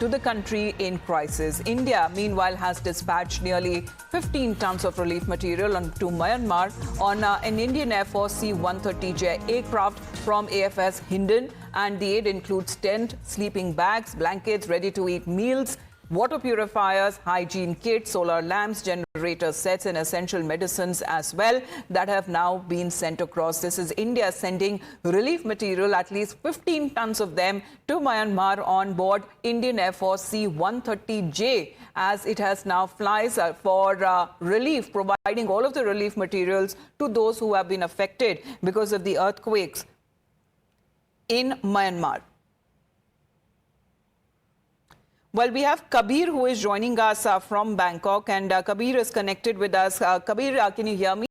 to the country in crisis. India, meanwhile, has dispatched nearly 15 tons of relief material to Myanmar on an Indian Air Force C-130J aircraft from AFS Hindon, and the aid includes tent, sleeping bags, blankets, ready-to-eat meals, water purifiers, hygiene kits, solar lamps, generator sets and essential medicines as well that have now been sent across. This is India sending relief material, at least 15 tons of them, to Myanmar on board Indian Air Force C-130J, as it has now flies for relief, providing all of the relief materials to those who have been affected because of the earthquakes in Myanmar. Well, we have Kabir who is joining us from Bangkok, and Kabir is connected with us. Kabir, can you hear me?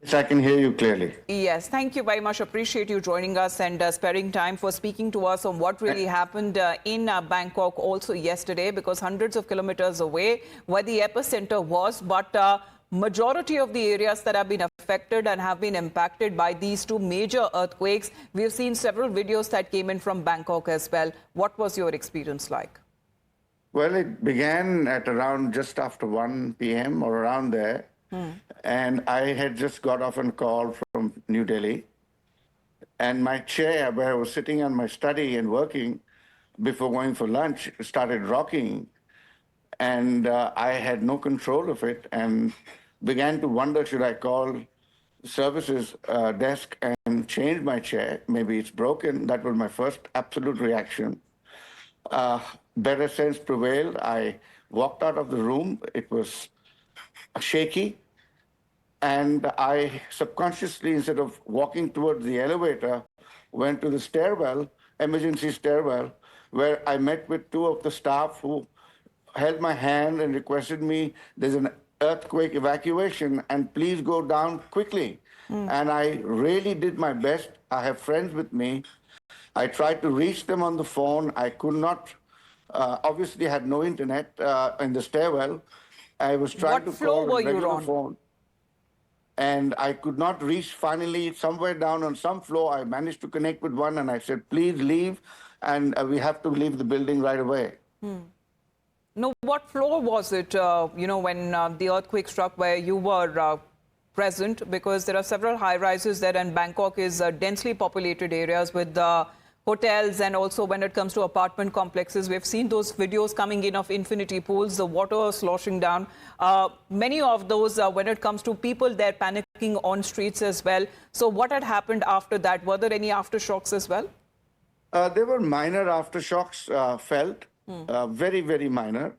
Yes, I can hear you clearly. Yes, thank you very much. Appreciate you joining us and sparing time for speaking to us on what really happened in Bangkok also yesterday, because hundreds of kilometers away where the epicenter was, but majority of the areas that have been affected and have been impacted by these two major earthquakes. We have seen several videos that came in from Bangkok as well. What was your experience like? Well, it began at around just after 1 p.m. or around there. And I had just got off a call from New Delhi. And my chair, where I was sitting on my study and working before going for lunch, started rocking. And I had no control of it and began to wonder, should I call services desk and change my chair? Maybe it's broken. That was my first absolute reaction. Better sense prevailed. I walked out of the room. It was shaky. And I subconsciously, instead of walking towards the elevator, went to the stairwell, emergency stairwell, where I met with two of the staff who held my hand and requested me, there's an earthquake evacuation and please go down quickly. And I really did my best. I have friends with me. I tried to reach them on the phone. I could not, obviously had no internet in the stairwell. I was trying to call a regular phone. And I could not reach. Finally, somewhere down on some floor, I managed to connect with one and I said, please leave, and we have to leave the building right away. No, what floor was it, when the earthquake struck where you were present? Because there are several high-rises there, and Bangkok is densely populated areas with hotels, and also when it comes to apartment complexes, we've seen those videos coming in of infinity pools, the water sloshing down. Many of those, when it comes to people, they're panicking on streets as well. So what had happened after that? Were there any aftershocks as well? There were minor aftershocks felt. Very, very minor.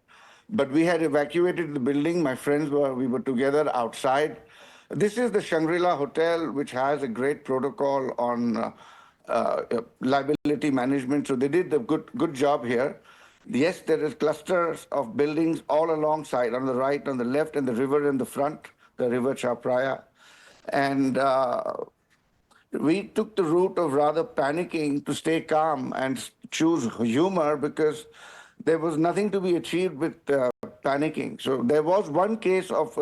But we had evacuated the building. My friends we were together outside. This is the Shangri-La Hotel, which has a great protocol on liability management. So they did a good job here. Yes, there is clusters of buildings all alongside, on the right, on the left, and the river in the front, the river Chapraya. And we took the route of rather panicking to stay calm and choose humor, because there was nothing to be achieved with panicking. So there was one case of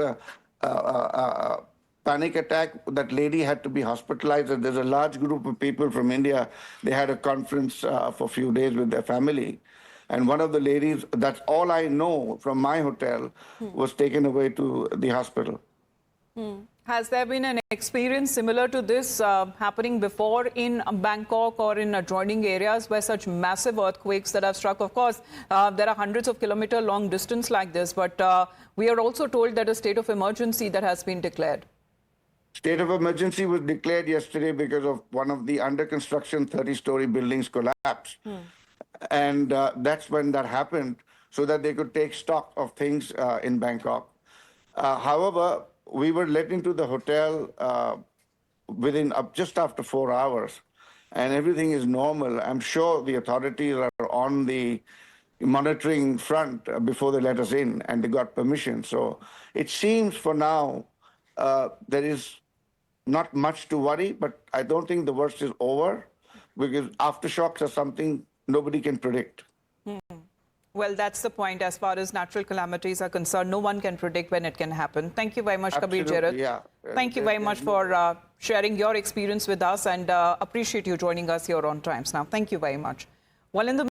panic attack. That lady had to be hospitalized, and there's a large group of people from India. They had a conference for a few days with their family. And one of the ladies, that's all I know from my hotel, was taken away to the hospital. Has there been an experience similar to this happening before in Bangkok or in adjoining areas where such massive earthquakes that have struck? Of course, there are hundreds of kilometer long distance like this, but we are also told that a state of emergency that has been declared. State of emergency was declared yesterday because of one of the under construction 30-story buildings collapsed. And that's when that happened, so that they could take stock of things in Bangkok. However, we were let into the hotel within just after 4 hours, and everything is normal. I'm sure the authorities are on the monitoring front before they let us in, and they got permission. So it seems for now there is not much to worry, but I don't think the worst is over, because aftershocks are something nobody can predict. Well, that's the point. As far as natural calamities are concerned, no one can predict when it can happen. Thank you very much, Kabir Jarat. Yeah. Thank you very much for sharing your experience with us, and appreciate you joining us here on Times Now. Thank you very much. Well, in the